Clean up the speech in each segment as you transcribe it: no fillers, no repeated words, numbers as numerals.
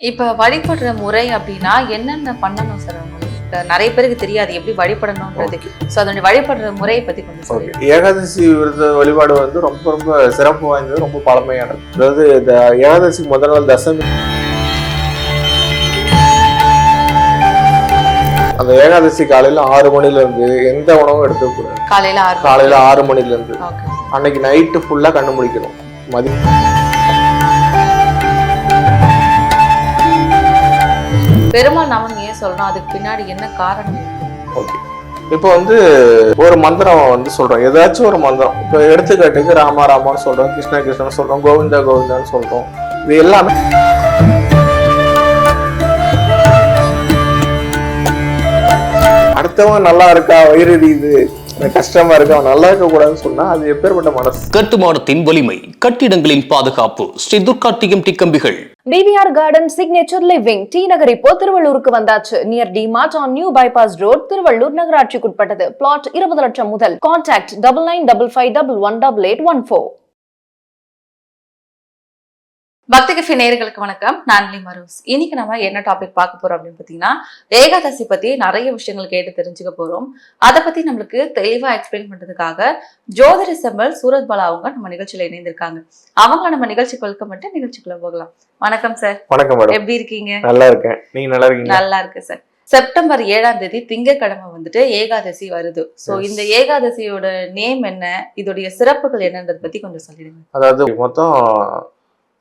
இப்ப வழிபடுற முறை அப்படின்னா என்னென்ன பண்ணணும் சார் உங்களுக்கு? நிறைய பேருக்கு தெரியாது எப்படி வழிபடணும்ன்றது. சோ அதனுடைய வழிபடுற முறையை பத்தி கொஞ்சம் சொல்லுங்க. ஏகாதசி விரத வழிபாடு வந்து ரொம்ப ரொம்ப சிறப்பு வாய்ந்தது, ரொம்ப பழமையானது. அதாவது இந்த ஏகாதசி முதல் நாள் தசமி, அந்த ஏகாதசி காலையில 6 மணில இருந்து எந்த உணவும் எடுத்துக்கூடாது. காலையில 6 மணில இருந்து அன்னைக்கு நைட்டு ஃபுல்லா கண்ணு முழிக்கணும். பெருமாள் நாமம் ஏன் சொல்றோம், அதுக்கு பின்னாடி என்ன காரணம்? ஓகே, இப்போ வந்து ஒரு மந்திரம் வந்து சொல்றோம், ஏதாச்சும் ஒரு மந்திரம். இப்போ எடுத்துக்காட்டுக்கு ராமா ராமான்னு சொல்றோம், கிருஷ்ணா கிருஷ்ணன் சொல்றோம், கோவிந்தா கோவிந்தான்னு சொல்றோம். இது எல்லாமே அடுத்தவங்க நல்லா இருக்கா, வயிறு எரியுது, கஷ்டமா இருக்கு, அவன் நல்லா இருக்க கூடாதுன்னு சொன்னா அது எப்பேற்பட்ட மனசு. கட்டுமானத்தின் வலிமை, கட்டிடங்களின் பாதுகாப்பு. ஸ்ரீ துர்கா டிஎம்டி கம்பிகள். TVR garden signature living T Nagar இப்போ திருவள்ளூருக்கு வந்தாச்சு. Near D mart on new bypass road, Tiruvallur நகராட்சிக்குட்பட்டது. பிளாட் 20 லட்சம் முதல். கான்டாக்ட் 9955511814. பக்தி கஃபே நேயர்களுக்கு வணக்கம். நான் மரோஸ். இன்னைக்கு நம்ம என்ன டாபிக் பார்க்க போறோம் அப்படின்னு பாத்தீங்கன்னா, ஏகாதசி பத்தி நிறைய விஷயங்கள் கேட்டு தெரிஞ்சுக்க போறோம். அதை பத்தி நம்மளுக்கு தெளிவா எக்ஸ்பிளைன் பண்றதுக்காக ஜோதிட செம்மல் சூரத் பாலா அவங்க நம்ம நிகழ்ச்சியில இணைந்திருக்காங்க. அவங்க நம்ம நிகழ்ச்சிக்கு வெல்கம் பண்ணிட்டு நிகழ்ச்சிக்குள்ள போகலாம். வணக்கம் சார். வணக்கம் மேடம். எப்படி இருக்கீங்க? நல்லா இருக்கேன், நீங்க நல்லா இருக்கீங்க? நல்லா இருக்கு சார். செப்டம்பர் 7ஆம் தேதி திங்கட்கிழமை வந்துட்டு ஏகாதசி வருது. சோ இந்த ஏகாதசியோட நேம் என்ன, இதோடைய சிறப்புகள் என்னன்றத பத்தி கொஞ்சம் சொல்லிடுங்க. அதாவது மொத்தம்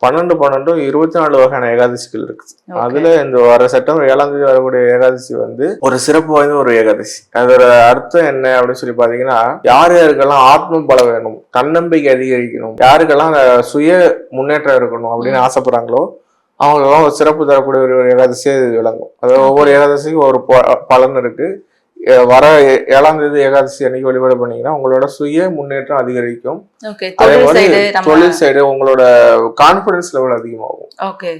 12 24 வகையான ஏகாதசிகள் இருக்கு. அதுல இந்த வர செப்டம்பர் 7ஆம் தேதி வரக்கூடிய ஏகாதசி வந்து ஒரு சிறப்பு வாய்ந்த ஒரு ஏகாதசி. அதோட அர்த்தம் என்ன அப்படின்னு சொல்லி பாத்தீங்கன்னா, யாருக்கெல்லாம் ஆத்ம பலம் வேணும், தன்னம்பிக்கை அதிகரிக்கணும், யாருக்கெல்லாம் சுய முன்னேற்றம் இருக்கணும் அப்படின்னு ஆசைப்படுறாங்களோ அவங்களுக்கெல்லாம் ஒரு சிறப்பு தரக்கூடிய ஒரு ஏகாதசியே இது விளங்கும். அதாவது ஒவ்வொரு ஏகாதசிக்கும் ஒரு பலன் இருக்கு. வர 7ஆம் தேதி ஏகாதசி அன்னைக்கு வழிபாடு பண்ணீங்கன்னா உங்களோட சுய முன்னேற்றம் அதிகரிக்கும். அதே மாதிரி தொழில் சைடு உங்களோட கான்பிடன்ஸ் லெவல் அதிகமாகும்.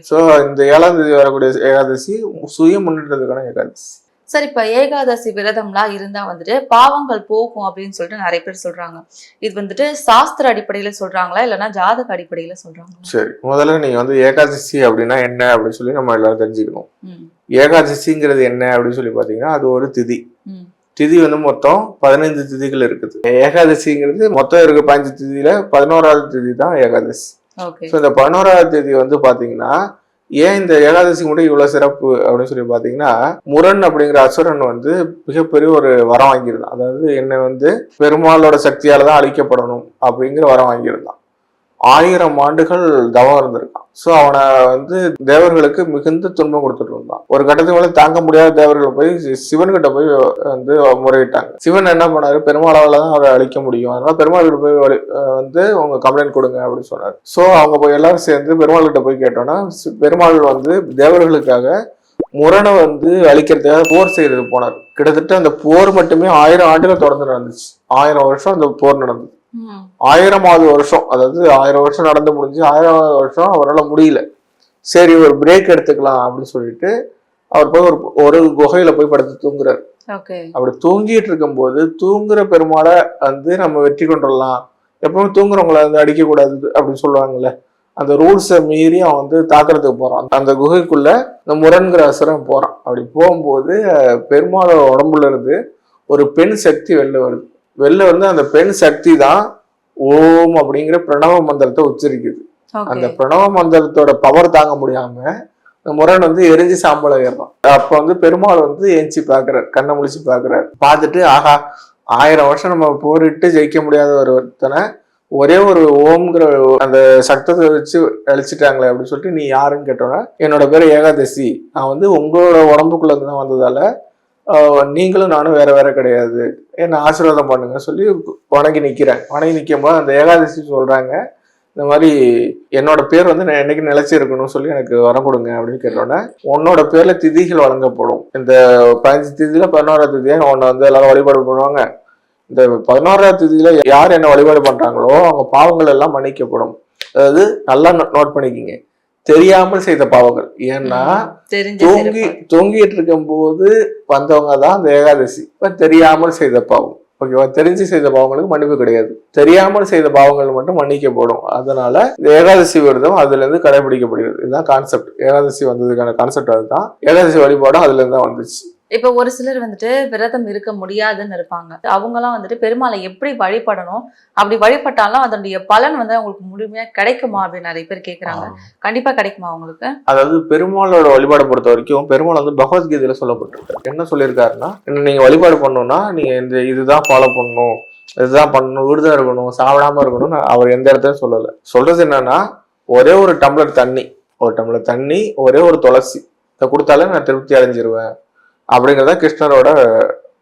சோ இந்த 7ஆம் தேதி வரக்கூடிய ஏகாதசி சுய முன்னேற்றத்துக்கான ஏகாதசி. சரி, இப்ப ஏகாதசி விரதம்லாம் இருந்தா வந்துட்டு பாவங்கள் போகும் அப்படின்னு சொல்லிட்டு நிறைய பேர் சொல்றாங்க. இது வந்துட்டு சாஸ்திர அடிப்படையில சொல்றாங்களா இல்லைன்னா ஜாதக அடிப்படையில சொல்றாங்களா? சரி, முதல்ல நீங்க வந்து ஏகாதசி அப்படின்னா என்ன அப்படின்னு சொல்லி நம்ம எல்லாரும் தெரிஞ்சுக்கணும். ஏகாதசிங்கிறது என்ன அப்படின்னு சொல்லி பாத்தீங்கன்னா, அது ஒரு திதி. திதி வந்து மொத்தம் 15 திதிகள் இருக்குது. ஏகாதசிங்கிறது மொத்தம் இருக்க 15 திதியில 11ஆவது திதி தான் ஏகாதசி. இந்த 11ஆவது திதி வந்து பாத்தீங்கன்னா, ஏன் இந்த ஏகாதசி மட்டும் இவ்வளவு சிறப்பு அப்படின்னு சொல்லி பாத்தீங்கன்னா, முரண் அப்படிங்கிற அசுரன் வந்து மிகப்பெரிய ஒரு வரம் வாங்கியிருந்தான். அதாவது என்ன வந்து பெருமாளோட சக்தியாலதான் அழிக்கப்படணும் அப்படிங்கிற வரம் வாங்கியிருந்தான். 1000 ஆண்டுகள் தவம் இருந்திருக்கான். சோ அவனை வந்து தேவர்களுக்கு மிகுந்த துன்பம் கொடுத்துட்டு இருந்தான். ஒரு கட்டத்துக்கு மேல தாங்க முடியாத தேவர்கள் போய் சிவன்கிட்ட போய் வந்து முறையிட்டாங்க. சிவன் என்ன பண்ணாரு, பெருமாளால தான் அவரை அழிக்க முடியும், அதனால பெருமாள் கிட்ட போய் வந்து உங்க கம்ப்ளைண்ட் கொடுங்க அப்படின்னு சொன்னாரு. சோ அவங்க போய் எல்லாரும் சேர்ந்து பெருமாள் கிட்ட போய் கேட்டோம்னா, பெருமாள் வந்து தேவர்களுக்காக முரணை வந்து அழிக்கிறதுக்காக போர் செய்யறது போனார். கிட்டத்தட்ட அந்த போர் மட்டுமே 1000 ஆண்டுகள் தொடர்ந்து நடந்துச்சு. 1000 வருஷம் அந்த போர் நடந்தது. 1000வது வருஷம், அதாவது 1000 வருஷம் நடந்து முடிஞ்சு 1000வது வருஷம் அவரால் முடியல. சரி, ஒரு பிரேக் எடுத்துக்கலாம் அப்படின்னு சொல்லிட்டு அவர் போய் ஒரு குகையில போய் படுத்து தூங்குறாரு. அப்படி தூங்கிட்டு இருக்கும் போது தூங்குற பெருமாளை வந்து நம்ம வெற்றி கொண்டுடலாம், எப்பவுமே தூங்குறவங்களை வந்து அடிக்க கூடாது அப்படின்னு சொல்லுவாங்கல்ல, அந்த ரூல்ஸை மீறி அவன் வந்து தாக்குறதுக்கு போறான். அந்த குகைக்குள்ள இந்த முரண்கிற அசுரன் போறான். அப்படி போகும்போது பெருமாளோட உடம்புல இருந்து ஒரு பெண் சக்தி வெளில வந்து அந்த பெண் சக்தி தான் ஓம் அப்படிங்கிற பிரணவ மந்திரத்தை உச்சரிக்குது. அந்த பிரணவ மந்திரத்தோட பவர் தாங்க முடியாம இந்த முரண் வந்து எரிஞ்சு சாம்பல ஏறான். அப்ப வந்து பெருமாள் வந்து ஏஞ்சி பாக்குறாரு, கண்ணை முழிச்சு பாக்குறாரு. பார்த்துட்டு, ஆஹா, 1000 வருஷம் நம்ம போரிட்டு ஜெயிக்க முடியாத ஒருத்தனை ஒரே ஒரு ஓம்ங்கிற அந்த சக்தத்தை வச்சு அழிச்சிட்டாங்களே அப்படின்னு சொல்லிட்டு, நீ யாருன்னு கேட்டோன்னா, என்னோட பேரு ஏகாதசி, நான் வந்து உங்களோட உடம்புக்குள்ள தான் வந்ததால நீங்களும் நானும் வேற வேற கிடையாது, என்ன ஆசீர்வாதம் பண்ணுங்க சொல்லி வணங்கி நிற்கிறேன். வணங்கி நிற்கும் போது அந்த ஏகாதசி சொல்றாங்க, இந்த மாதிரி என்னோட பேர் வந்து நான் என்னைக்கு நிலைச்சிருக்கணும்னு சொல்லி எனக்கு வரம் கொடுங்க அப்படின்னு கேட்டோன்னே, உன்னோட பேர்ல திதிகள் வழங்கப்படும். இந்த 15 திதியில 11ஆவது திதியை உன்னை வந்து எல்லாரும் வழிபாடு பண்ணுவாங்க. இந்த 11ஆவது திதியில யார் என்ன வழிபாடு பண்றாங்களோ அவங்க பாவங்கள் எல்லாம் மன்னிக்கப்படும். அதாவது நல்லா நோட் பண்ணிக்கிங்க, தெரியாமல் செய்த பாவங்கள். ஏன்னா தூங்கிட்டு இருக்கும் போது வந்தவங்க தான் அந்த ஏகாதசி. இப்ப தெரியாமல் செய்த பாவம். ஓகேவா? தெரிஞ்சு செய்த பாவங்களுக்கு மன்னிப்பு கிடையாது. தெரியாமல் செய்த பாவங்கள் மட்டும் மன்னிக்கப்படும். அதனால இந்த ஏகாதசி விரதம் அதுல இருந்து கடைபிடிக்கப்படுகிறது. இதுதான் கான்செப்ட். ஏகாதசி வந்ததுக்கான கான்செப்ட் அதுதான். ஏகாதசி வழிபாடும் அதுல இருந்து தான் வந்துச்சு. இப்ப ஒரு சிலர் வந்துட்டு விரதம் இருக்க முடியாதுன்னு இருப்பாங்க. அவங்க எல்லாம் வந்துட்டு பெருமாளை எப்படி வழிபடணும், அப்படி வழிபட்டாலும் அதனுடைய பலன் வந்து அவங்களுக்கு முழுமையா கிடைக்குமா அப்படின்னு நிறைய பேர் கேக்குறாங்க. கண்டிப்பா கிடைக்குமா அவங்களுக்கு? அதாவது பெருமாளோட வழிபாடை பொறுத்த வரைக்கும் பெருமாள் வந்து பகவத்கீதையில சொல்லப்பட்டிருக்காரு. என்ன சொல்லியிருக்காருன்னா, நீங்க வழிபாடு பண்ணணும்னா நீங்க இதுதான் ஃபாலோ பண்ணணும், இதுதான் பண்ணணும், விரதம் இருக்கணும், சாப்பிடாம இருக்கணும்னு அவர் எந்த இடத்துல சொல்லல. சொல்றது என்னன்னா, ஒரே ஒரு டம்ளர் தண்ணி ஒரே ஒரு துளசி இதை கொடுத்தாலே நான் திருப்தி அடைஞ்சிருவேன் அப்படிங்கிறத கிருஷ்ணரோட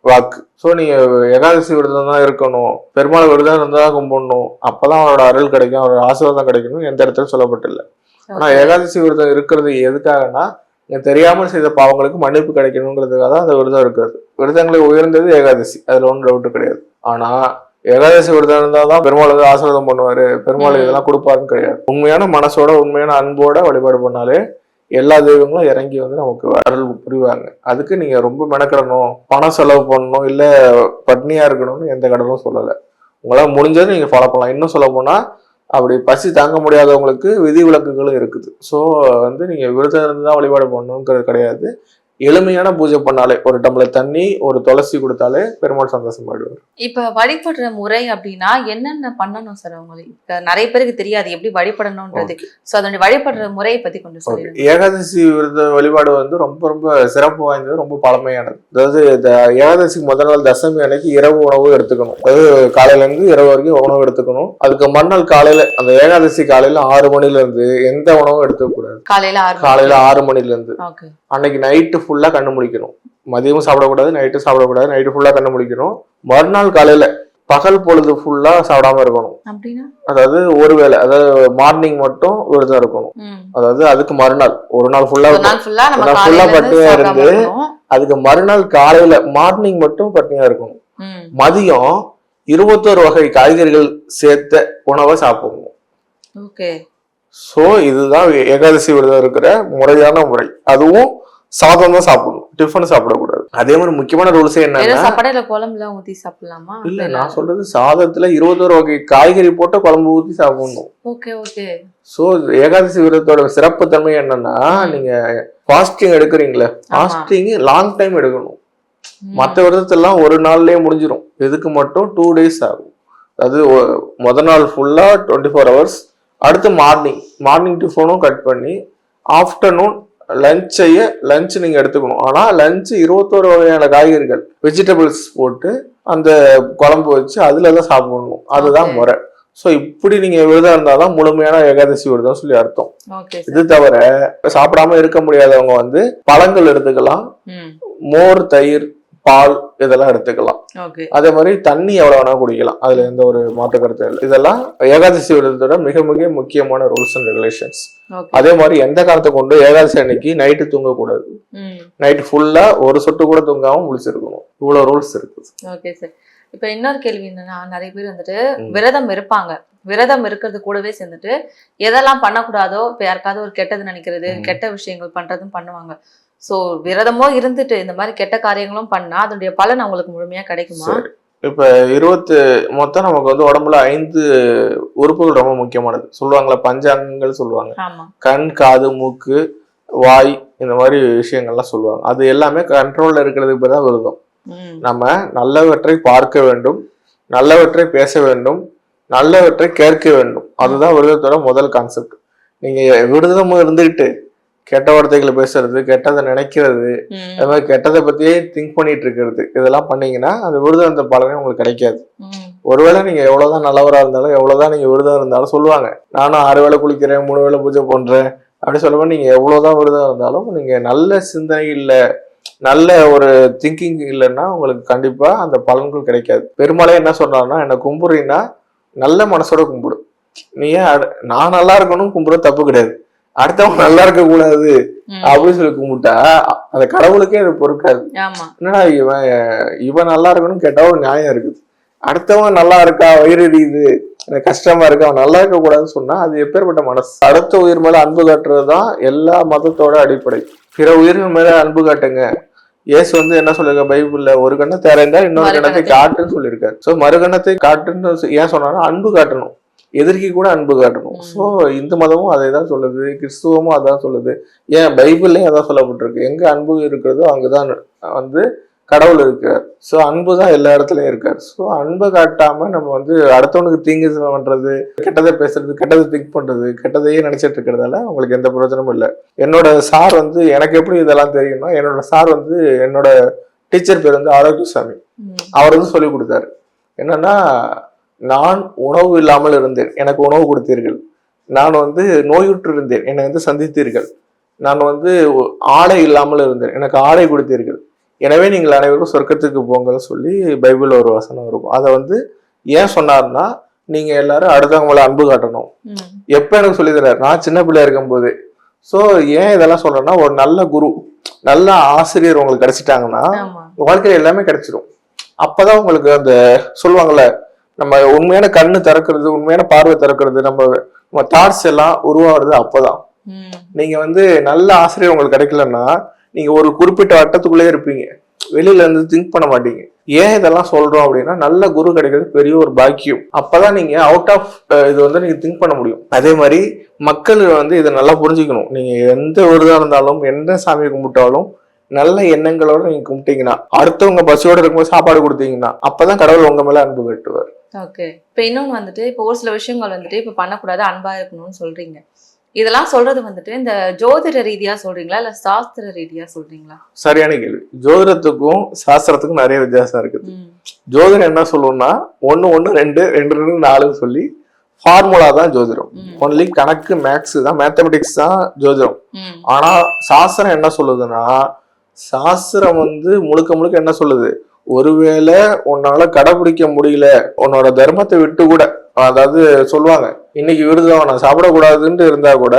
வாக்கு. ஸோ நீங்க ஏகாதசி விரதம் தான் இருக்கணும், பெருமாள் விரதம் இருந்தா கும்பிடணும், அப்பதான் அவரோட அருள் கிடைக்கும், அவரோட ஆசீர்வாதம் கிடைக்கணும் எந்த இடத்துல சொல்லப்பட்டில்லை. ஆனா ஏகாதசி விரதம் இருக்கிறது எதுக்காகனா, நீங்க தெரியாமல் செய்த பாவங்களுக்கு மன்னிப்பு கிடைக்கணுங்கிறதுக்காக தான் அந்த விரதம் இருக்கிறது. விரதங்களை உயர்ந்தது ஏகாதசி, அதுல ஒன்றும் டவுட் கிடையாது. ஆனா ஏகாதசி விரதம் இருந்தாதான் பெருமாள் வந்து ஆசீர்வாதம் பண்ணுவாரு, பெருமாள் இதெல்லாம் கொடுப்பாருன்னு கிடையாது. உண்மையான மனசோட உண்மையான அன்போட வழிபாடு பண்ணாலே எல்லா தெய்வங்களும் இறங்கி வந்து நமக்கு அருள் புரிவாங்க. அதுக்கு நீங்க ரொம்ப மெனக்கிடணும், பணம் செலவு பண்ணணும், இல்ல பட்னியா இருக்கணும்னு எந்த கடனும் சொல்லலை. உங்களால முடிஞ்சது நீங்க ஃபாலோ பண்ணலாம். இன்னும் சொல்ல போனா அப்படி பசி தாங்க முடியாதவங்களுக்கு விதிவிலக்குகளும் இருக்குது. ஸோ வந்து நீங்க விரதம் இருந்து தான் வழிபாடு பண்ணணுங்கிறது கிடையாது. எளிமையான பூஜை பண்ணாலே, ஒரு டம்ளர் தண்ணி ஒரு துளசி கொடுத்தாலே பெருமாள் சந்தோஷமாயிடுவார். இப்ப வழிபடுற முறை அப்படின்னா என்னென்ன பண்ணணும் சார்? அவங்களுக்கு நிறைய பேருக்கு தெரியாது எப்படி வழிபடணும்ன்றது. சோ அதனுடைய வழிபடுற முறையை பத்தி கொஞ்சம் சொல்லுங்க. ஏகாதசி விரத வழிபாடு வந்து ரொம்ப ரொம்ப சிறப்பு வாய்ந்தது, ரொம்ப பழமையானது. அதாவது இந்த ஏகாதசிக்கு முதல் நாள் தசமி அன்னைக்கு இரவு உணவு எடுத்துக்கணும். அதாவது காலையில இருந்து இரவு வரைக்கும் உணவு எடுத்துக்கணும். அதுக்கு மறுநாள் காலையில, அந்த ஏகாதசி காலையில 6 மணில இருந்து எந்த உணவும் எடுத்துக்க கூடாது. காலையில 6 மணில இருந்து அன்னைக்கு நைட்டு ஃபுல்லா கண்ணு முழிக்கணும். மதியமும் சாப்பிடக்கூடாது, நைட்டும் சாப்பிடக்கூடாது. நைட்டு ஃபுல்லா கண்ணு முழிக்கணும். மறுநாள் காலையில பகல் பொழுது ஃபுல்லா சாப்பிடாம இருக்கணும். அதாவது ஒருவேளை, அதாவது மார்னிங் மட்டும் விரதம் இருக்கணும். அதாவது அதுக்கு மறுநாள் ஒரு நாள் ஃபுல்லா பட்டினியா இருந்து, அதுக்கு மறுநாள் காலையில மார்னிங் மட்டும் பட்டினியா இருக்கணும். மதியம் 21 வகை காய்கறிகள் சேர்த்த உணவை சாப்பிடணும். சோ இதுதான் ஏகாதசி விரதம் இருக்கிற முறையான முறை. அதுவும் சாதம் தான் சாப்பிடணும், டிஃபன் சாப்பிடக்கூடாது. அதே மாதிரி முக்கியமான ரூல்ஸ் என்னன்னா, குழம்புல ஊத்தி சாப்பிடலாமா? இல்ல, நான் சொல்றது சாதத்துல 21 வகை காய்கறி போட்டு குழம்பு ஊத்தி சாப்பிடணும். சோ ஏகாதசி விரதத்தோட சிறப்பு தன்மை என்னன்னா, நீங்க ஃபாஸ்டிங் எடுக்கிறீங்களா, ஃபாஸ்டிங் லாங் டைம் எடுக்கணும். மற்ற விரதத்தெல்லாம் ஒரு நாள்லயே முடிஞ்சிடும். இதுக்கு மட்டும் 2 days ஆகும். அதாவது முதல் நாள் ஃபுல்லா 24 hours, அடுத்து மார்னிங் டிஃபனும் கட் பண்ணி ஆஃப்டர்நூன் லஞ்ச் நீங்க எடுத்துக்கணும். ஆனா லஞ்ச் 21 வகையான காய்கறிகள், வெஜிடபிள்ஸ் போட்டு அந்த குழம்பு வச்சு அதுலதான் சாப்பிடணும். அதுதான் முறை. சோ இப்படி நீங்க விரதம் இருந்தாதான் முழுமையான ஏகாதசி விரதம் சொல்லி அர்த்தம். இது தவிர சாப்பிடாம இருக்க முடியாதவங்க வந்து பழங்கள் எடுத்துக்கலாம், மோர், தயிர், பால் இதெல்லாம் எடுத்துக்கலாம். அதே மாதிரி தண்ணி எவ்வளவு வேணா குடிக்கலாம். அதுல எந்த ஒரு மாற்று கருத்து இல்லை. இதெல்லாம் ஏகாதசி விரதத்தோட மிக மிக முக்கியமான ரூல்ஸ் அண்ட் ரெகுலேஷன்ஸ். அதே மாதிரி எந்த காலத்தை கொண்டு ஏகாதசி அன்னைக்கு நைட்டு தூங்கக்கூடாது. நைட்டு ஃபுல்லா ஒரு சொட்டு கூட தூங்காம முழிச்சிருக்கணும். இவ்வளவு ரூல்ஸ் இருக்கு. இப்ப இன்னொரு கேள்வி என்னன்னா, நிறைய பேர் வந்துட்டு விரதம் இருப்பாங்க. விரதம் இருக்கிறது கூடவே சேர்ந்துட்டு எதெல்லாம் பண்ணக்கூடாதோ, இப்ப யாருக்காவது ஒரு கெட்டது நினைக்கிறது, கெட்ட விஷயங்கள் பண்றதும் பண்ணுவாங்க. சோ விரதமோ இருந்துட்டு இந்த மாதிரி கெட்ட காரியங்களும் பண்ணா அதனுடைய பலன் அவங்களுக்கு முழுமையா கிடைக்குமா? இப்ப மொத்தம் நமக்கு வந்து உடம்புல 5 உறுப்புகள் ரொம்ப முக்கியமானது சொல்லுவாங்களா, பஞ்சாங்கங்கள் சொல்லுவாங்க. கண், காது, மூக்கு, வாய், இந்த மாதிரி விஷயங்கள்லாம் சொல்லுவாங்க. அது எல்லாமே கண்ட்ரோல்ல இருக்கிறதுக்கு தான் விரதம். நம்ம நல்லவற்றை பார்க்க வேண்டும், நல்லவற்றை பேச வேண்டும், நல்லவற்றை கேட்க வேண்டும். அதுதான் விரதத்தோட முதல் கான்செப்ட். நீங்க விரதமும் இருந்துகிட்டு கெட்ட வார்த்தைகளை பேசுறது, கெட்டதை நினைக்கிறது, அது மாதிரி கெட்டதை பத்தியே திங்க் பண்ணிட்டு இருக்கிறது, இதெல்லாம் பண்ணீங்கன்னா அந்த விரதம் அந்த பலனே உங்களுக்கு கிடைக்காது. ஒருவேளை நீங்க எவ்வளவுதான் நல்லவரா இருந்தாலும், எவ்வளவுதான் நீங்க விரதம் இருந்தாலும் சொல்லுவாங்க, நானும் 6 வேளை குளிக்கிறேன், 3 வேளை பூஜை பண்றேன் அப்படி சொல்லுவோம். நீங்க எவ்வளவுதான் விரதம் இருந்தாலும் நீங்க நல்ல சிந்தனை இல்லை, நல்ல ஒரு திங்கிங் இல்லைன்னா உங்களுக்கு கண்டிப்பா அந்த பலன்கள் கிடைக்காது. பெருமாளே என்ன சொல்றாருன்னா, என்னை கும்பிடுறீங்கன்னா நல்ல மனசோட கும்பிடு. நீ நான் நல்லா இருக்கணும் கும்பிட தப்பு கிடையாது, அடுத்தவங்க நல்லா இருக்க கூடாது அப்படின்னு சொல்லி கும்பிட்டா அந்த கடவுளுக்கே அது பொறுக்காது. என்னடா இவன் நல்லா இருக்கணும் கேட்டா ஒரு நியாயம் இருக்குது, அடுத்தவங்க நல்லா இருக்கா, வயிறு எரியுது, எனக்கு கஷ்டமா இருக்கு, அவன் நல்லா இருக்க கூடாதுன்னு சொன்னா அது எப்பேற்பட்ட மனசு. அடுத்த உயிர் மேல அன்பு காட்டுறதுதான் எல்லா மதத்தோட அடிப்படை. பிற உயிர்கள் மேல அன்பு காட்டுங்க, இயேசு வந்து என்ன சொல்லிருக்க பைபிள்ல, ஒரு கண்ணை திறந்தா இன்னொரு கண்ணத்தை காட்டுன்னு சொல்லியிருக்காரு. சோ மறுகணத்தை காட்டுன்னு ஏன் சொன்னாலும் அன்பு காட்டணும், எதிர்க்கு கூட அன்பு காட்டணும். ஸோ இந்து மதமும் அதை தான் சொல்லுது, கிறிஸ்துவமும் அதான் சொல்லுது, ஏன் பைபிள்லயும் அதான் சொல்லப்பட்டிருக்கு. எங்க அன்பு இருக்கிறதோ அங்குதான் வந்து கடவுள் இருக்கார். ஸோ அன்பு தான் எல்லா இடத்துலயும் இருக்காரு. ஸோ அன்பை காட்டாம நம்ம வந்து அடுத்தவனுக்கு தீங்கு பண்றது, கெட்டதை பேசுறது, கெட்டதை திங்க் பண்றது, கெட்டதையே நினைச்சிட்டு இருக்கிறதால உங்களுக்கு எந்த பிரயோஜனமும் இல்லை. என்னோட சார் வந்து எனக்கு எப்படி இதெல்லாம் தெரியும்னா, என்னோட சார் வந்து என்னோட டீச்சர் பேர் வந்து ஆரோக்கியசாமி. அவர் வந்து சொல்லி கொடுத்தாரு என்னன்னா, நான் உணவு இல்லாமல் இருந்தேன், எனக்கு உணவு கொடுத்தீர்கள். நான் வந்து நோயுற்று இருந்தேன், என்னை வந்து சந்தித்தீர்கள். நான் வந்து ஆடை இல்லாமல் இருந்தேன், எனக்கு ஆடை கொடுத்தீர்கள். எனவே நீங்கள் அனைவரும் சொர்க்கத்துக்கு போங்கன்னு சொல்லி பைபிள்ல ஒரு வசனம் இருக்கும். அதை வந்து ஏன் சொன்னார்னா, நீங்க எல்லாரும் அடுத்தவங்களை அன்பு காட்டணும். எப்ப எனக்கு சொல்லி தர்றாரு, நான் சின்ன பிள்ளையா இருக்கும் போது. ஸோ ஏன் இதெல்லாம் சொல்றேன்னா, ஒரு நல்ல குரு, நல்ல ஆசிரியர் உங்களுக்கு கிடைச்சிட்டாங்கன்னா வாழ்க்கையில எல்லாமே கிடைச்சிடும். அப்பதான் உங்களுக்கு அந்த சொல்லுவாங்கல்ல, நம்ம உண்மையான கண்ணு திறக்கிறது, உண்மையான பார்வை திறக்கிறது, நம்ம தாட்ஸ் எல்லாம் உருவாகிறது அப்பதான். நீங்க வந்து நல்ல ஆசிரியர் உங்களுக்கு கிடைக்கலன்னா நீங்க ஒரு குறிப்பிட்ட வட்டத்துக்குள்ளே இருப்பீங்க, வெளியில இருந்து திங்க் பண்ண மாட்டீங்க. ஏன் இதெல்லாம் சொல்றோம் அப்படின்னா, நல்ல குரு கிடைக்கிறது பெரிய ஒரு பாக்கியம். அப்பதான் நீங்க அவுட் ஆஃப் இது வந்து நீங்க திங்க் பண்ண முடியும். அதே மாதிரி மக்கள் வந்து இதை நல்லா புரிஞ்சுக்கணும். நீங்க எந்த விரதம் இருந்தாலும், எந்த சாமியை கும்பிட்டாலும் நல்ல எண்ணங்களோட நீங்க கும்பிட்டீங்கன்னா, அடுத்தவங்க பசியோட இருக்கும்போது சாப்பாடு கொடுத்தீங்கன்னா, அப்பதான் கடவுள் உங்க மேல அன்பு கட்டுவார். ஓகே. இப்ப இன்னொன்னு வந்துட்டு, இப்போ ஒரு சில விஷயங்கள் வந்துட்டு இப்ப பண்ணக்கூடாது, அன்பா இருக்கணும்னு சொல்றீங்க. இதெல்லாம் சொல்றது வந்துட்டு இந்த ஜோதிட ரீதியா சொல்றீங்களா இல்ல சாஸ்திர ரீதியா சொல்றீங்களா? சரியான கேள்வி. ஜோதிடத்துக்கும் சாஸ்திரத்துக்கும் நிறைய வித்தியாசம் இருக்குது. ஜோதிடம் என்ன சொல்லுவோம்னா, 1 1 2 2 2 4 சொல்லி ஃபார்முலா தான் ஜோதிடம். ஒன்லி கணக்கு, மேக்ஸ் தான், மேத்தமெட்டிக்ஸ் தான் ஜோதிடம். ஆனா சாஸ்திரம் என்ன சொல்லுதுன்னா, சாஸ்திரம் வந்து முழுக்க முழுக்க என்ன சொல்லுது, ஒருவேளை உன்னால கடைபிடிக்க முடியல, உன்னோட தர்மத்தை விட்டு கூட, அதாவது சொல்லுவாங்க இன்னைக்கு விரதம் நான் சாப்பிடக்கூடாதுன்னு இருந்தா கூட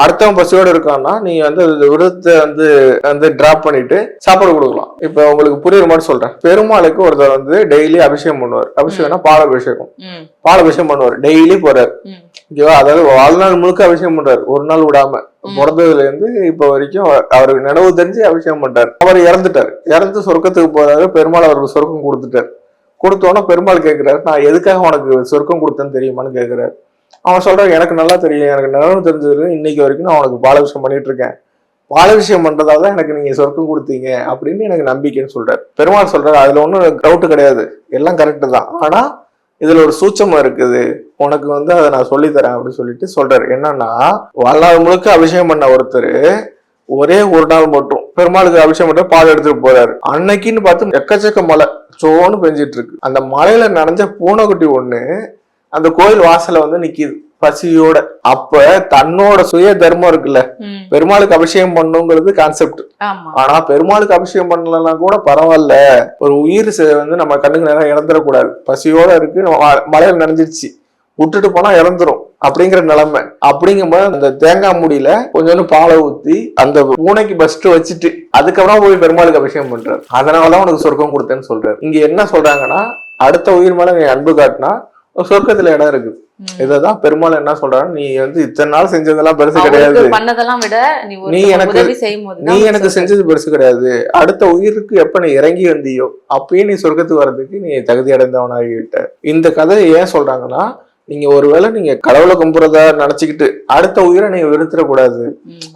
அடுத்தவன் பசியோட இருக்கான்னா நீ வந்து விரதத்தை வந்து டிராப் பண்ணிட்டு சாப்பாடு கொடுக்கலாம். இப்ப உங்களுக்கு புரியுற மாதிரி சொல்றேன். பெருமாளுக்கு ஒருத்தர் வந்து டெய்லி அபிஷேகம் பண்ணுவார். அபிஷேகம்னா பாலாபிஷேகம். பாலாபிஷேகம் பண்ணுவார், டெய்லி போறாரு. ஓகேவா? அதாவது வாழ்நாள் முழுக்க அபிஷேகம் பண்றாரு, ஒரு நாள் விடாம. பிறந்ததுல இருந்து இப்ப வரைக்கும் அவருக்கு நினைவு தெரிஞ்சு அபிஷேகம் பண்றாரு. அவர் இறந்துட்டாரு. இறந்து சொர்க்கத்துக்கு போறாரு. பெருமாள் அவருக்கு சொர்க்கம் கொடுத்துட்டாரு. கொடுத்தோன்னா பெருமாள் கேட்கிறாரு, நான் எதுக்காக உனக்கு சொர்க்கம் கொடுத்தேன்னு தெரியுமான்னு கேட்கிறாரு. அவன் சொல்றான், எனக்கு நல்லா தெரியும், எனக்கு நினைவு தெரிஞ்சது இன்னைக்கு வரைக்கும் நான் உனக்கு பாலாபிஷேகம் பண்ணிட்டு இருக்கேன், பாலாபிஷேகம் பண்றதால எனக்கு நீங்க சொர்க்கம் கொடுத்தீங்க அப்படின்னு எனக்கு நம்பிக்கைன்னு சொல்றாரு. பெருமாள் சொல்றாரு, அதுல ஒன்றும் டவுட் கிடையாது, எல்லாம் கரெக்டு தான், ஆனா இதுல ஒரு சூட்சமா இருக்குது, உனக்கு வந்து அதை நான் சொல்லித்தரேன் அப்படின்னு சொல்லிட்டு சொல்றாரு. என்னன்னா, வாழ்நாள் முழுக்க அபிஷேகம் பண்ண ஒருத்தர் ஒரே ஒரு நாள் மட்டும் பெருமாளுக்கு அபிஷேகம் பண்ண பால் எடுத்துட்டு போறாரு. அன்னைக்குன்னு பார்த்து எக்கச்சக்க மழை சோன்னு பெஞ்சிட்டு இருக்கு. அந்த மலையில நனைஞ்ச பூனைக்குட்டி ஒண்ணு அந்த கோயில் வாசல்ல வந்து நிக்குது பசியோட. அப்ப தன்னோட சுய தர்மம் இருக்குல்ல, பெருமாளுக்கு அபிஷேகம் பண்ணுங்கிறது கான்செப்ட். ஆனா பெருமாளுக்கு அபிஷேகம் பண்ணலன்னா கூட பரவாயில்ல, ஒரு உயிர் வந்து நம்ம கண்ணுக்கு நேரம் இறந்துடக்கூடாது, பசியோட இருக்கு, மலையில நனைஞ்சிருச்சு, விட்டுட்டு போனா இறந்துரும் அப்படிங்கிற நிலைமை. அப்படிங்கும்போது அந்த தேங்காய் மூடியில கொஞ்சோண்டு பாலை ஊத்தி அந்த பூனைக்கு பஸ்ட் வச்சுட்டு அதுக்கப்புறம் போய் பெருமாளுக்கு அபிஷேகம் பண்றாரு. அதனாலதான் உனக்கு சொர்க்கம் கொடுத்தேன்னு சொல்றாரு. இங்க என்ன சொல்றாங்கன்னா, அடுத்த உயிர் மேல நீ அன்பு காட்டினா சொர்க்கத்துல இடம் இருக்கு. இததான் பெருமாள் என்ன சொல்றாரு, நீ வந்து இத்தனை நாள் செஞ்சதெல்லாம் பெருசு கிடையாது, நீ எனக்கு செஞ்சது பெருசு கிடையாது, அடுத்த உயிருக்கு எப்ப நீ இறங்கி வந்தியோ அப்பயே நீ சொர்க்கத்துக்கு வர்றதுக்கு நீ தகுதி அடைந்தவனாகிட்ட. இந்த கதையை ஏன் சொல்றாங்கன்னா, நீங்க ஒருவேளை நீங்க கடவுளை கும்புறதா நினைச்சுக்கிட்டு அடுத்த உயிரை நீங்க வெறுத்துடக்கூடாது,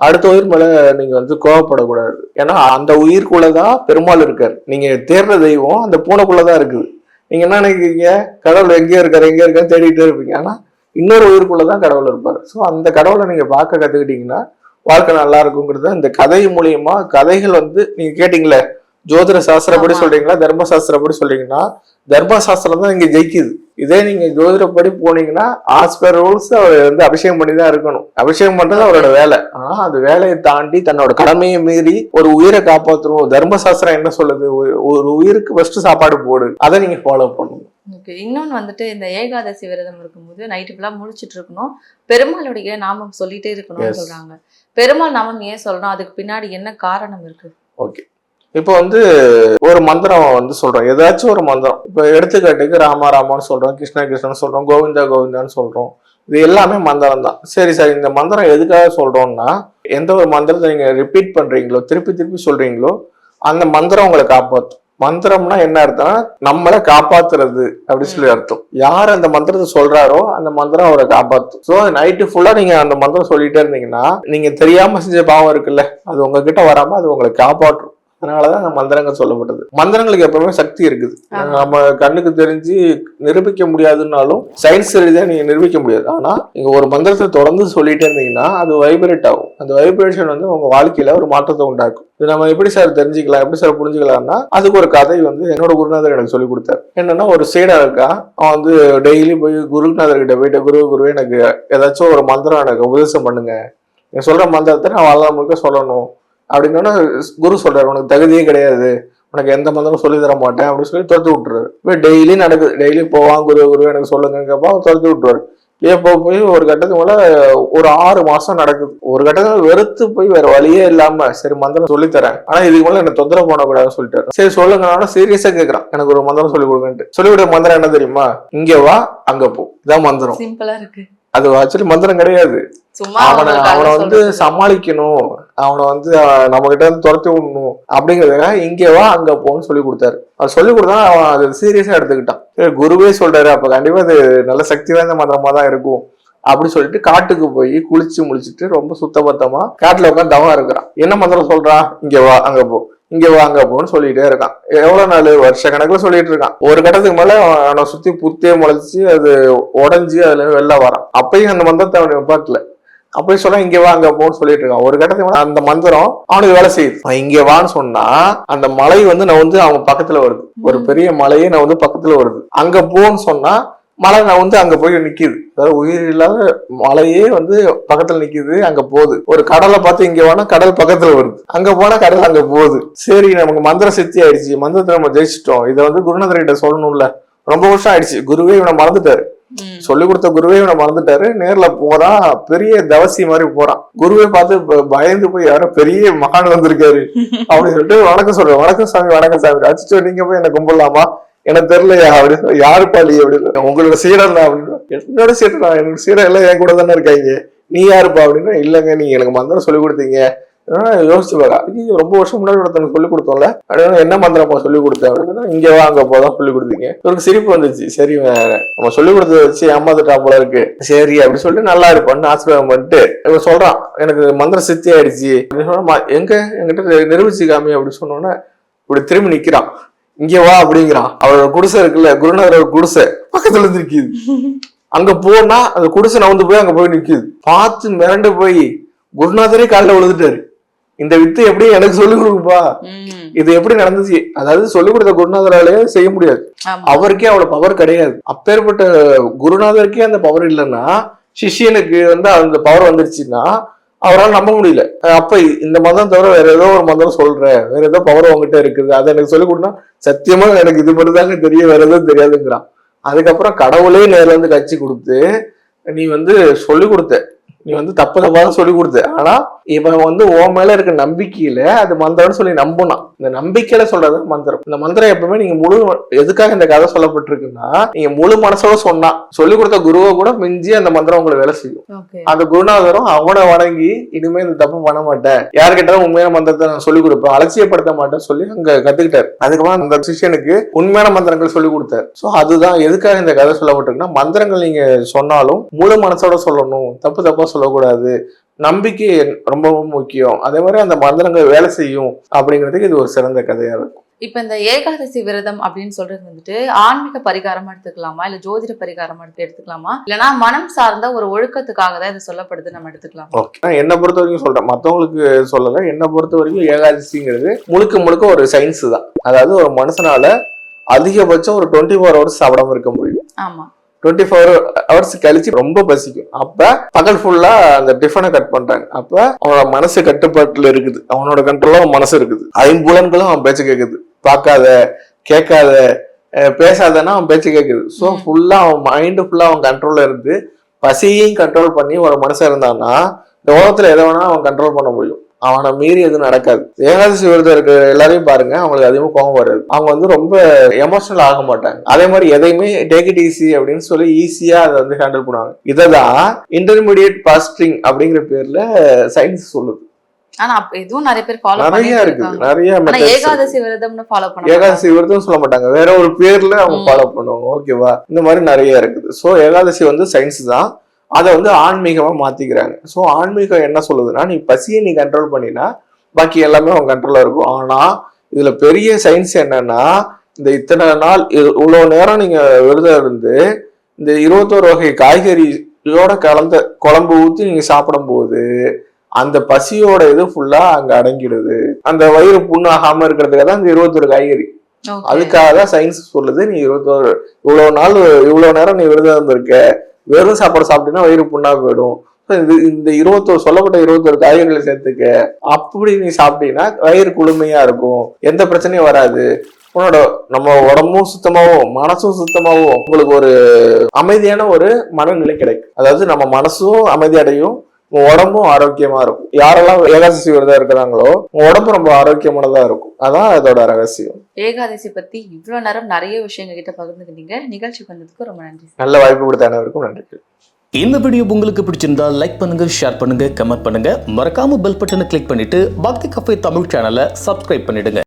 அடுத்த உயிர் மேல நீங்க வந்து கோவப்படக்கூடாது. ஏன்னா அந்த உயிருக்குள்ளதான் பெருமாள் இருக்காரு. நீங்க தேடுற தெய்வம் அந்த பூனைக்குள்ளதான் இருக்குது. நீங்க என்ன நினைக்கிறீங்க, கடவுள் எங்கேயோ இருக்காருன்னு தேடிட்டே இருப்பீங்க. ஆனா இன்னொரு உயிருக்குள்ளதான் கடவுள் இருப்பாரு. ஸோ அந்த கடவுளை நீங்க பார்க்க கத்துக்கிட்டீங்கன்னா வாழ்க்கை நல்லா இருக்குங்கிறது இந்த கதை மூலியமா. கதைகள் வந்து நீங்க கேட்டீங்களே, ஜோதிட சாஸ்திரப்படி சொல்றீங்களா தர்ம சாஸ்திரப்படி சொல்றீங்கன்னா, தர்ம சாஸ்திரம் தான் இங்க ஜெயிக்குது. இதே நீங்க ஜோதிடப்படி போனீங்கன்னா ஆஸ் பர் ரூல்ஸ் அவர் வந்து அபிஷேகம் பண்ணி தான் இருக்கணும். அபிஷேகம் பண்றது அவரோட வேலை. ஆனா அந்த வேலையை தாண்டி தன்னோட கடமையை மீறி ஒரு உயிரை காப்பாற்றணும். தர்மசாஸ்திரம் என்ன சொல்லுது, ஒரு உயிருக்கு ஃபர்ஸ்ட் சாப்பாடு போடு, அதை நீங்க ஃபாலோ பண்ணணும். ஓகே. இன்னொன்னு வந்துட்டு, இந்த ஏகாதசி விரதம் இருக்கும்போது நைட்டு ஃபுல்லா முழிச்சிட்டு இருக்கணும், பெருமாளுடைய நாமம் சொல்லிட்டே இருக்கணும்னு சொல்றாங்க. பெருமாள் நாமம் ஏன் சொல்லணும், அதுக்கு பின்னாடி என்ன காரணம் இருக்கு? ஓகே, இப்போ வந்து ஒரு மந்திரம் வந்து சொல்றோம், ஏதாச்சும் ஒரு மந்திரம். இப்போ எடுத்துக்காட்டுக்கு ராமா ராமான்னு சொல்றோம், கிருஷ்ணா கிருஷ்ணன் சொல்றோம், கோவிந்தா கோவிந்தான்னு சொல்றோம். இது எல்லாமே மந்திரம் தான். சரி சார், இந்த மந்திரம் எதுக்காக சொல்றோம்னா, எந்த ஒரு மந்திரத்தை நீங்க ரிப்பீட் பண்றீங்களோ, திருப்பி திருப்பி சொல்றீங்களோ, அந்த மந்திரம் உங்களை காப்பாற்றும். மந்திரம்னா என்ன அர்த்தம்னா நம்மளை காப்பாத்துறது அப்படின்னு சொல்லி அர்த்தம். யார் அந்த மந்திரத்தை சொல்றாரோ அந்த மந்திரம் அவரை காப்பாத்தும். சோ நைட்டு ஃபுல்லா நீங்க அந்த மந்திரம் சொல்லிட்டே இருந்தீங்கன்னா நீங்க தெரியாம செஞ்ச பாவம் இருக்குல்ல, அது உங்ககிட்ட வராம அது உங்களை காப்பாற்றும். அதனாலதான் அந்த மந்திரங்கள் சொல்லப்பட்டது. மந்திரங்களுக்கு எப்பவுமே சக்தி இருக்குது. நம்ம கண்ணுக்கு தெரிஞ்சு நிரூபிக்க முடியாதுன்னாலும் சயின்ஸ் ரீதியா நீங்க நிரூபிக்க முடியாது. ஆனா நீங்க ஒரு மந்திரத்தை தொடர்ந்து சொல்லிட்டே இருந்தீங்கன்னா அது வைப்ரேட் ஆகும். அந்த வைப்ரேஷன் வந்து உங்க வாழ்க்கையில ஒரு மாற்றத்தை உண்டாக்கும். இது நம்ம எப்படி சார் தெரிஞ்சுக்கலாம், எப்படி சார் புரிஞ்சுக்கலாம்னா அதுக்கு ஒரு கதை வந்து என்னோட குருநாதர் எனக்கு சொல்லி கொடுத்தாரு. என்னன்னா ஒரு சீடா இருக்கா, அவன் வந்து டெய்லி போய் குருநாதர் கிட்ட போயிட்டு குருவே எனக்கு ஏதாச்சும் ஒரு மந்திரம் எனக்கு உபதேசம் பண்ணுங்க, நீங்க சொல்ற மந்திரத்தை நான் வாழ்நாள் முழுக்க சொல்லணும் அப்படின்னா குரு சொல்றாரு உனக்கு தகுதியே கிடையாது, உனக்கு எந்த மந்திரம் சொல்லி தர மாட்டேன் அப்படின்னு சொல்லி துரத்து விட்டுறாரு. இப்போ டெய்லி நடக்குது, டெய்லி போவான் குரு எனக்கு சொல்லுங்கப்பா துரத்து விட்டுருவாரு. ஏப்போ போய் ஒரு கட்டத்துக்கு மேல ஒரு 6 மாசம் நடக்குது. ஒரு கட்டத்துல வெறுத்து போய் வேற வழியே இல்லாம சரி மந்திரம் சொல்லித்தரேன், ஆனா இதுக்கு மேல என்ன தொந்தரவு பண்ணக்கூடாதுன்னு சொல்லிட்டாரு. சரி சொல்லுங்க, சீரியஸா கேட்கறான் எனக்கு ஒரு மந்திரம் சொல்லி கொடுங்கன்ட்டு. சொல்லிவிட மந்திரம் என்ன தெரியுமா, இங்க வா அங்க போ, இதான் மந்திரம். சிம்பிளா இருக்கு. அது ஆக்சுவலி மந்திரம் கிடையாது. அவனை வந்து சமாளிக்கணும், அவனை வந்து நம்ம கிட்ட இருந்து துரத்தி விடணும் அப்படிங்கிறதுக்காக இங்கே வா அங்க போன்னு சொல்லி கொடுத்தாரு. அது சொல்லி கொடுத்தா அவன் அது சீரியஸா எடுத்துக்கிட்டான். குருவே சொல்றாரு அப்ப கண்டிப்பா அது நல்ல சக்தி வாய்ந்த மந்திரமா தான் இருக்கும் அப்படி சொல்லிட்டு காட்டுக்கு போய் குளிச்சு முடிச்சுட்டு ரொம்ப சுத்தபத்தமா காட்டுல உட்காந்து தவம் இருக்கிறான். என்ன மந்திரம் சொல்றான், இங்க வா அங்க போ, இங்க வாங்க போன்னு சொல்லிட்டே இருக்கான். எவ்வளவு நாள், வருஷ கணக்குல சொல்லிட்டு இருக்கான். ஒரு கட்டத்துக்கு மேல அவனை சுத்தி புத்தே முளைச்சு அது உடஞ்சி அதுல வெளில வரான். அப்பயும் அந்த மந்திரத்தை அவனை நிப்பாட்டல. அப்பயும் சொன்னா இங்க வா அங்க போன்னு சொல்லிட்டு இருக்கான். ஒரு கட்டத்துக்கு மேல அந்த மந்திரம் அவனுக்கு வேலை செய்யுது. இங்க வான்னு சொன்னா அந்த மலை வந்து நான் வந்து அவன் பக்கத்துல வருது. ஒரு பெரிய மலையே நான் வந்து பக்கத்துல வருது. அங்க போன்னு சொன்னா மலை நான் வந்து அங்க போய் நிக்குது. அதாவது உயிர் இல்லாத மலையே வந்து பக்கத்துல நிக்குது, அங்க போகுது. ஒரு கடலை பார்த்து இங்க வேணா கடல் பக்கத்துல வருது, அங்க போனா கடல் அங்க போகுது. சரி நமக்கு மந்திர சித்தி ஆயிடுச்சு, மந்திரத்தை நம்ம ஜெயிச்சிட்டோம், இதை வந்து குருநாதர் கிட்ட சொல்லணும்ல. ரொம்ப வருஷம் ஆயிடுச்சு, குருவே இவனை மறந்துட்டாரு, சொல்லி கொடுத்த குருவே இவனை மறந்துட்டாரு. நேர்ல போறான், பெரிய தவசி மாதிரி போறான். குருவே பார்த்து பயந்து போய் யாரோ பெரிய மகான் வந்திருக்காரு அப்படின்னு சொல்லிட்டு வணக்கம் சொல்றேன். வணக்கம் சாமி, வணக்கம் சாமி. அச்சோ நீங்க போய் என்ன கும்பிடலாமா, எனக்கு தெரியலையா அப்படின்னு. யாரு பாலி அப்படின்னு. உங்களோட சீடர் தான் அப்படின்னு. என்னோட சீடர் தான், என்னோட சீடர் எல்லாம் என் கூட தானே இருக்காங்க, நீ யாருப்பா அப்படின்னா. இல்லைங்க நீங்க எனக்கு மந்திரம் சொல்லி கொடுத்தீங்க. யோசிச்சு பாக்கா, ரொம்ப வருஷம் முன்னாடி ஒருத்தனுக்கு சொல்லி கொடுத்தோம்ல அப்படின்னு. என்ன மந்திரமா சொல்லி கொடுத்தேன் அப்படின்னா, இங்க வாங்க போதான் சொல்லி கொடுத்தீங்க. இவருக்கு சிரிப்பு வந்துச்சு. சரி நம்ம சொல்லி கொடுத்தத வச்சு ஏமாந்துட்டா போல இருக்கு, சரி அப்படி சொல்லிட்டு நல்லா இருப்பான்னு ஆசீர்வாதம் பண்ணிட்டு இவன் சொல்றான் எனக்கு மந்திர சித்தி ஆயிடுச்சு அப்படின்னு சொன்னா, என்கிட்ட நிரூபிச்சு காமி அப்படின்னு சொன்னோன்னே இப்படி திரும்பி நிக்கிறான். இங்க வா அப்படிங்கிறான். அவரோட குடிசை இருக்குல்ல, குருநாதரோட குடிசை பக்கத்துல இருந்து நிக்குது. அங்க போனா அந்த குடிசை நவுந்து போய் அங்க போய் நிக்குது. பார்த்து மிரண்டு போய் குருநாதரே காலில் விழுந்துட்டாரு. இந்த வித்தை எப்படி எனக்கு சொல்லிக் கொடுப்பா, இது எப்படி நடந்துச்சு. அதாவது சொல்லிக் கொடுத்த குருநாதராலே செய்ய முடியாது, அவருக்கே அவ்வளவு பவர் கிடையாது. அப்பேற்பட்ட குருநாதருக்கே அந்த பவர் இல்லைன்னா சிஷியனுக்கு வந்து அந்த பவர் வந்துருச்சுன்னா அவரால் நம்ப முடியல. அப்ப இந்த மதம் தவிர வேற ஏதோ ஒரு மதம் சொல்ற, வேற ஏதோ பவர் உங்ககிட்ட இருக்குது, அதை எனக்கு சொல்லிக் கொடுனா சத்தியமா எனக்கு இது மட்டும் தாங்க தெரியும், வேற எதுவும் தெரியாதுங்கிறான். அதுக்கப்புறம் கடவுளே நேர்ல இருந்து கட்சி கொடுத்து நீ வந்து சொல்லி கொடுத்த, நீ வந்து தப்பு தப்பாதான் சொல்லி கொடுத்த, ஆனா இவன் வந்து உன் மேல இருக்க நம்பிக்கையில அது மந்திரம்னு சொல்லி நம்பினான். இந்த நம்பிக்கையில சொல்றது மந்திரம். இந்த மந்திரம் எப்பவுமே நீங்க முழு, எதுக்காக இந்த கதை சொல்லப்பட்டிருக்குன்னா நீங்க முழு மனசோட சொன்னா சொல்லி கொடுத்த குருவை கூட மிஞ்சி அந்த மந்திரம் உங்களுக்கு வேலை செய்யும். அந்த குருநாதரும் அவனை வணங்கி இனிமே இந்த தப்பு பண்ண மாட்டேன், யாருக்கிட்டாலும் உண்மையான மந்திரத்தை நான் சொல்லிக் கொடுப்பேன், அலட்சியப்படுத்த மாட்டேன்னு சொல்லி அங்க கத்துக்கிட்டாரு. அதுக்கப்புறம் அந்த சிஷியனுக்கு உண்மையான மந்திரங்கள் சொல்லி கொடுத்தாரு. சோ அதுதான் எதுக்காக இந்த கதை சொல்லப்பட்டிருக்குன்னா, மந்திரங்கள் நீங்க சொன்னாலும் முழு மனசோட சொல்லணும், தப்பு தப்பா சொல்லக்கூடாது, நம்பிக்கை ரொம்பவும் முக்கியம். அதே மாதிரி அந்த மந்திரங்கள் வேலை செய்யும் அப்படிங்கிறதுக்கு இது ஒரு சிறந்த கதையா இருக்கும். இப்ப இந்த ஏகாதசி விரதம் அப்படின்னு சொல்றது வந்துட்டு ஆன்மீக பரிகாரமா எடுத்துக்கலாமா, இல்ல ஜோதிட பரிகாரமா எடுத்துக்கலாமா, இல்லைன்னா மனம் சார்ந்த ஒரு ஒழுக்கத்துக்காக தான் இது சொல்லப்படுது நம்ம எடுத்துக்கலாம்? ஓகே, என்னை பொறுத்த வரைக்கும் சொல்றேன், மத்தவங்களுக்கு சொல்லல. என்னை பொறுத்த வரைக்கும் ஏகாதசிங்கிறது முழுக்க முழுக்க ஒரு சயின்ஸ் தான். அதாவது ஒரு மனுஷனால அதிகபட்சம் ஒரு 24 hours சாப்பிடாம இருக்க முடியும். ஆமா, 24 hours கழிச்சு ரொம்ப பசிக்கும். அப்ப பகல் ஃபுல்லா அந்த டிஃபனை கட் பண்றாங்க. அப்ப அவனோட மனசு கட்டுப்பாட்டுல இருக்குது, அவனோட கண்ட்ரோல மனசு இருக்குது. ஐம்புலன்களும் அவன் பேச்சு கேட்குது. பார்க்காத, கேட்காத, பேசாதன்னா அவன் பேச்சு கேட்குது. ஸோ ஃபுல்லா அவன் மைண்டு ஃபுல்லா அவன் கண்ட்ரோல்ல இருந்து பசியையும் கண்ட்ரோல் பண்ணி ஒரு மனுஷன் இருந்தான்னா இந்த உலகத்துல எதை வேணா அவன் கண்ட்ரோல் பண்ண முடியும். அவனை மீறி எதுவும் நடக்காது. ஏகாதசி விரதம் இருக்கிற எல்லாரையும் பாருங்க, அவங்களுக்கு அதிகமா கோபம் வராது. அவங்க வந்து ரொம்ப எமோஷனல் ஆக மாட்டாங்க. அதே மாதிரி எதையுமே டேக் இட் ஈஸி அப்படின்னு சொல்லி ஈஸியா அதை வந்து ஹேண்டில் பண்ணுவாங்க. இதான் இன்டர்மீடியட் பாஸ்டிங் அப்படிங்கிற பேர்ல சயின்ஸ் சொல்லுது. ஆனா இதுவும் நிறைய பேர் ஃபாலோ நிறைய பண்ணிட்டு இருக்குது, இருக்காங்க. நிறைய ஆனா methods இருக்கு. ஏகாதசி விரதம்னு ஃபாலோ பண்ண ஏகாதசி விரதம் சொல்ல மாட்டாங்க, வேற ஒரு பேர்ல அவங்க ஃபாலோ பண்ணுவாங்க. ஓகேவா? இந்த மாதிரி நிறைய இருக்குது. ஸோ ஏகாதசி வந்து சயின்ஸ் தான், அதை வந்து ஆன்மீகமா மாத்திக்கிறாங்க. ஸோ ஆன்மீகம் என்ன சொல்லுதுன்னா, நீ பசியை நீ கண்ட்ரோல் பண்ணினா பாக்கி எல்லாமே உன் கண்ட்ரோல்ல இருக்கும். ஆனா இதுல பெரிய சயின்ஸ் என்னன்னா, இந்த இத்தனை நாள் இவ்வளவு நேரம் நீங்க விரதம் இருந்து இந்த 21 வகை காய்கறியோட கலந்த குழம்பு ஊத்தி நீங்க சாப்பிடும் போது அந்த பசியோட இது ஃபுல்லா அங்க அடங்கிடுது. அந்த வயிறு புண்ணாகாம இருக்கிறதுக்காக தான் இந்த 21 காய்கறி. அதுக்காக தான் சயின்ஸ் சொல்லுது, நீ 21 இவ்வளவு நேரம் நீ விரதம் இருந்திருக்க, வெறும் சாப்பாடு சாப்பிட்டீங்கன்னா வயிறு புண்ணா போயிடும். இந்த 21 சொல்லப்பட்ட 21 காய்கறிகளை சேர்த்துக்க, அப்படி நீ சாப்பிட்டீங்கன்னா வயிறு குளுமையா இருக்கும், எந்த பிரச்சனையும் வராது. உன்னோட நம்ம உடம்பும் சுத்தமாவும் மனசும் சுத்தமாவும் உங்களுக்கு ஒரு அமைதியான ஒரு மனநிலை கிடைக்கும். அதாவது நம்ம மனசும் அமைதி அடையும், உடம்பும் ஆரோக்கியமா இருக்கும். யாரெல்லாம் ஏகாதசி விரதம் இருக்கிறாங்களோ உடம்பு ரொம்ப ஆரோக்கியமானதா இருக்கும். அதான் அதோட ரகசியம். ஏகாதசி பத்தி இவ்வளவு நேரம் நிறைய விஷயங்கள் கிட்ட பகிர்ந்துக்கிட்டீங்க. நிகழ்ச்சி வந்ததுக்கு ரொம்ப நன்றி. நல்ல வாய்ப்பு கொடுத்த அனைவருக்கும் நன்றி. இந்த வீடியோ உங்களுக்கு பிடிச்சிருந்தா லைக் பண்ணுங்க, ஷேர் பண்ணுங்க, கமெண்ட் பண்ணுங்க. மறக்காம பெல் பட்டனை கிளிக் பண்ணிட்டு பக்தி கஃபே தமிழ் சேனலை சப்ஸ்கிரைப் பண்ணிடுங்க.